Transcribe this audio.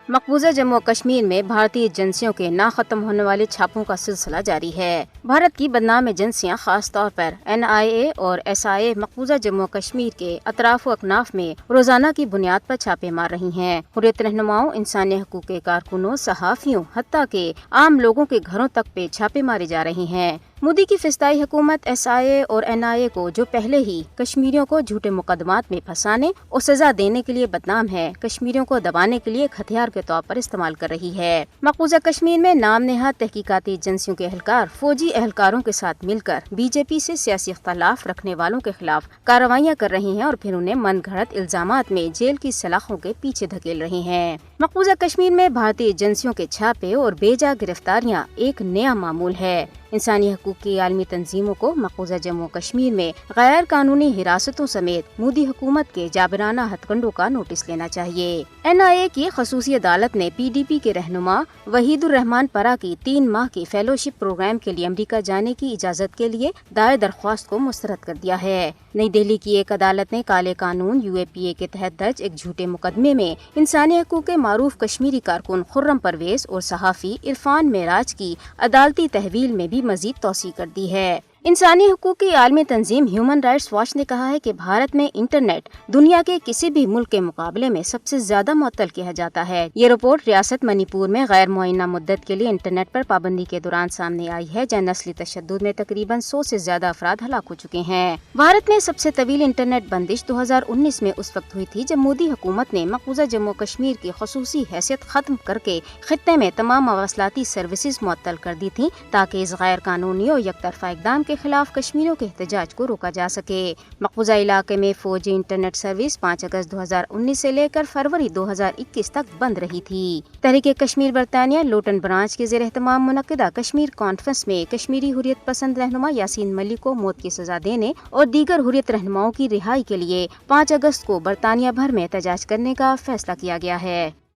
مقبوضہ جموں و کشمیر میں بھارتی ایجنسیوں کے نہ ختم ہونے والے چھاپوں کا سلسلہ جاری ہے۔ بھارت کی بدنام ایجنسیاں خاص طور پر NIA اور SIA مقبوضہ جموں و کشمیر کے اطراف و اکناف میں روزانہ کی بنیاد پر چھاپے مار رہی ہیں۔ حریت رہنماؤں، انسانی حقوق کے کارکنوں، صحافیوں، حتیٰ کہ عام لوگوں کے گھروں تک پہ چھاپے مارے جا رہے ہیں۔ مودی کی فسطائی حکومت SIA اور NIA کو، جو پہلے ہی کشمیریوں کو جھوٹے مقدمات میں پھنسانے اور سزا دینے کے لیے بدنام ہے، کشمیریوں کو دبانے کے لیے ایک ہتھیار کے طور پر استعمال کر رہی ہے۔ مقبوضہ کشمیر میں نام نہاد تحقیقاتی ایجنسیوں کے اہلکار فوجی اہلکاروں کے ساتھ مل کر BJP سے سیاسی اختلاف رکھنے والوں کے خلاف کارروائیاں کر رہے ہیں اور پھر انہیں من گھڑت الزامات میں جیل کی سلاخوں کے پیچھے دھکیل رہے ہیں۔ مقبوضہ کشمیر میں بھارتی ایجنسیوں کے چھاپے اور بے جا گرفتاریاں ایک نیا معمول ہے۔ انسانی حقوق کی عالمی تنظیموں کو مقبوضہ جموں کشمیر میں غیر قانونی حراستوں سمیت مودی حکومت کے جابرانہ ہتھ کنڈوں کا نوٹس لینا چاہیے۔ NIA کی خصوصی عدالت نے PDP کے رہنما وحید الرحمان پرا کی 3 ماہ کی فیلوشپ پروگرام کے لیے امریکہ جانے کی اجازت کے لیے دائر درخواست کو مسترد کر دیا ہے۔ نئی دہلی کی ایک عدالت نے کالے قانون UAPA کے تحت درج ایک جھوٹے مقدمے میں انسانی حقوق کے معروف کشمیری کارکن خرم پرویز اور صحافی عرفان معراج کی عدالتی تحویل میں بھی مزید توسیع کر دی ہے۔ انسانی حقوق کی عالمی تنظیم ہیومن رائٹس واچ نے کہا ہے کہ بھارت میں انٹرنیٹ دنیا کے کسی بھی ملک کے مقابلے میں سب سے زیادہ معطل کیا جاتا ہے۔ یہ رپورٹ ریاست منی پور میں غیر معینہ مدت کے لیے انٹرنیٹ پر پابندی کے دوران سامنے آئی ہے، جہاں نسلی تشدد میں تقریباً 100 سے زیادہ افراد ہلاک ہو چکے ہیں۔ بھارت میں سب سے طویل انٹرنیٹ بندش 2019 میں اس وقت ہوئی تھی جب مودی حکومت نے مقبوضہ جموں کشمیر کی خصوصی حیثیت ختم کر کے خطے میں تمام مواصلاتی سروسز معطل کر دی تھی، تاکہ اس غیر قانونی اور یک طرفہ اقدام کے خلاف کشمیریوں کے احتجاج کو روکا جا سکے۔ مقبوضہ علاقے میں فوجی انٹرنیٹ سروس 5 اگست 2019 سے لے کر فروری 2021 تک بند رہی تھی۔ تحریک کشمیر برطانیہ لوٹن برانچ کے زیر اہتمام منعقدہ کشمیر کانفرنس میں کشمیری حریت پسند رہنما یاسین ملک کو موت کی سزا دینے اور دیگر حریت رہنماؤں کی رہائی کے لیے 5 اگست کو برطانیہ بھر میں احتجاج کرنے کا فیصلہ کیا گیا ہے۔